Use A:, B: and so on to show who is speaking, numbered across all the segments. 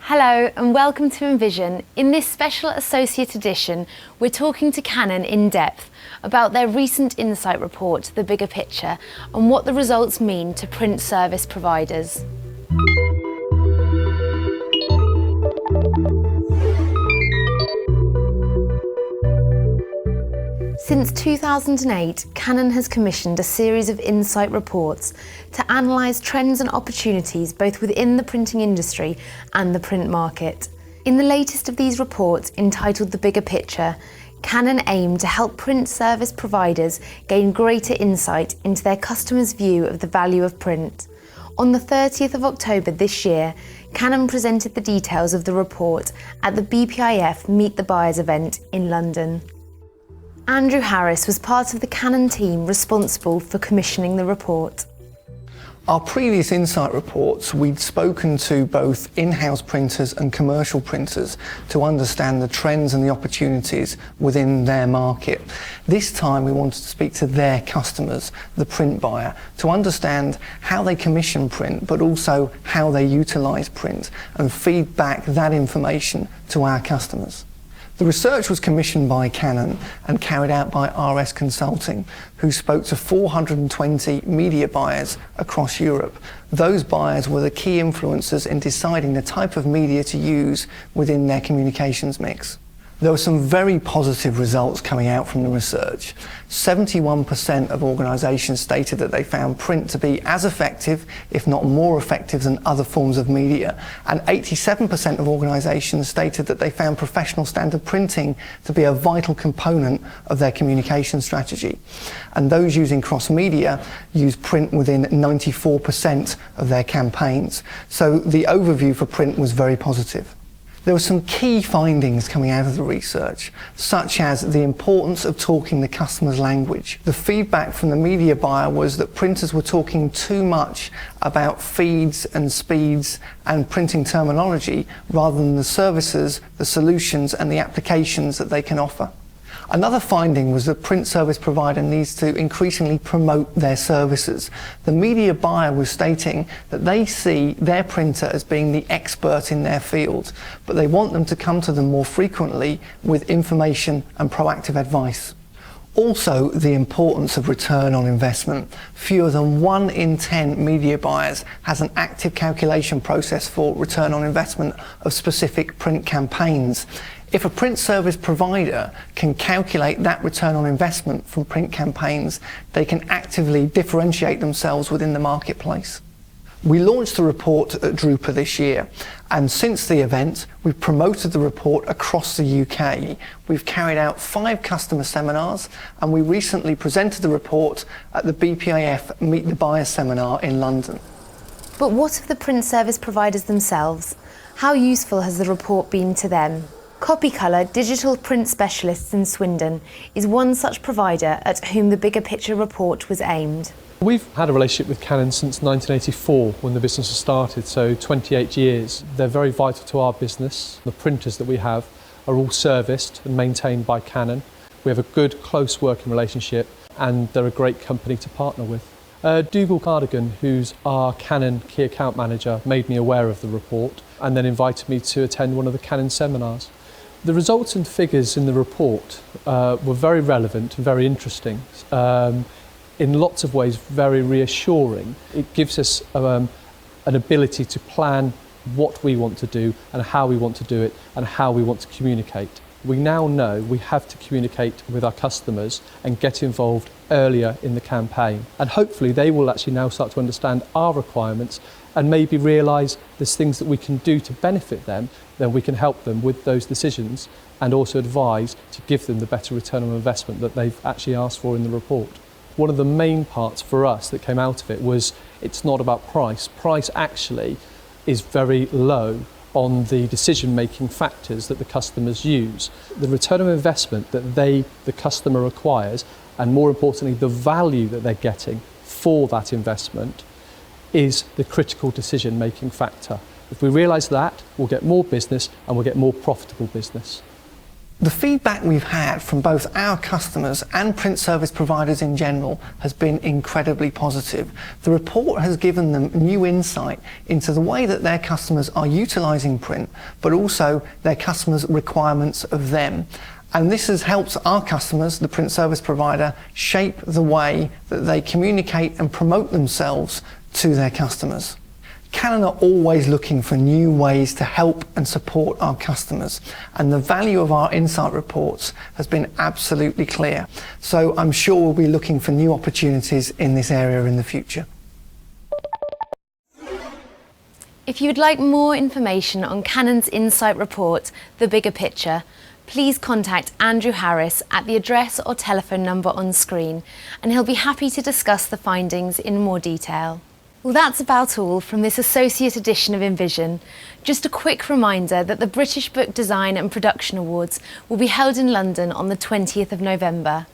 A: Hello and welcome to Invision. In this special Associate Edition, we're talking to Canon in depth about their recent insight report, The Bigger Picture, and what the results mean to print service providers. Since 2008, Canon has commissioned a series of insight reports to analyse trends and opportunities both within the printing industry and the print market. In the latest of these reports, entitled The Bigger Picture, Canon aimed to help print service providers gain greater insight into their customers' view of the value of print. On the 30th of October this year, Canon presented the details of the report at the BPIF Meet the Buyers event in London. Andrew Harris was part of the Canon team responsible for commissioning the report.
B: Our previous insight reports, we'd spoken to both in-house printers and commercial printers to understand the trends and the opportunities within their market. This time we wanted to speak to their customers, the print buyer, to understand how they commission print, but also how they utilise print, and feed back that information to our customers. The research was commissioned by Canon and carried out by RS Consulting, who spoke to 420 media buyers across Europe. Those buyers were the key influencers in deciding the type of media to use within their communications mix. There were some very positive results coming out from the research. 71% of organisations stated that they found print to be as effective, if not more effective, than other forms of media. And 87% of organisations stated that they found professional standard printing to be a vital component of their communication strategy. And those using cross-media use print within 94% of their campaigns. So the overview for print was very positive. There were some key findings coming out of the research, such as the importance of talking the customer's language. The feedback from the media buyer was that printers were talking too much about feeds and speeds and printing terminology rather than the services, the solutions and the applications that they can offer. Another finding was that print service provider needs to increasingly promote their services. The media buyer was stating that they see their printer as being the expert in their field, but they want them to come to them more frequently with information and proactive advice. Also, the importance of return on investment. Fewer than 1 in 10 media buyers has an active calculation process for return on investment of specific print campaigns. If a print service provider can calculate that return on investment from print campaigns, they can actively differentiate themselves within the marketplace. We launched the report at Drupa this year, and since the event, we've promoted the report across the UK. We've carried out 5 customer seminars, and we recently presented the report at the BPIF Meet the Buyers seminar in London.
A: But what of the print service providers themselves? How useful has the report been to them? Copycolour Digital Print Specialists in Swindon is one such provider at whom the Bigger Picture report was aimed.
C: We've had a relationship with Canon since 1984 when the business was started, so 28 years. They're very vital to our business. The printers that we have are all serviced and maintained by Canon. We have a good, close working relationship and they're a great company to partner with. Dougal Cardigan, who's our Canon key account manager, made me aware of the report and then invited me to attend one of the Canon seminars. The results and figures in the report were very relevant and very interesting. In lots of ways, very reassuring. It gives us an ability to plan what we want to do and how we want to do it and how we want to communicate. We now know we have to communicate with our customers and get involved earlier in the campaign. And hopefully they will actually now start to understand our requirements and maybe realise there's things that we can do to benefit them, then we can help them with those decisions and also advise to give them the better return on investment that they've actually asked for in the report. One of the main parts for us that came out of it was it's not about price. Price actually is very low on the decision-making factors that the customers use. The return on investment that the customer acquires, and more importantly, the value that they're getting for that investment is the critical decision-making factor. If we realise that, we'll get more business and we'll get more profitable business.
B: The feedback we've had from both our customers and print service providers in general has been incredibly positive. The report has given them new insight into the way that their customers are utilising print, but also their customers' requirements of them. And this has helped our customers, the print service provider, shape the way that they communicate and promote themselves to their customers. Canon are always looking for new ways to help and support our customers, and the value of our insight reports has been absolutely clear. So I'm sure we'll be looking for new opportunities in this area in the future.
A: If you would like more information on Canon's Insight Report, The Bigger Picture, please contact Andrew Harris at the address or telephone number on screen, and he'll be happy to discuss the findings in more detail. Well, that's about all from this Associate edition of Invision. Just a quick reminder that the British Book Design and Production Awards will be held in London on the 20th of November.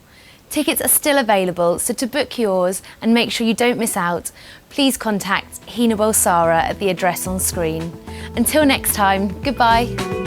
A: Tickets are still available, so to book yours and make sure you don't miss out, please contact Hina Bolsara at the address on screen. Until next time, goodbye.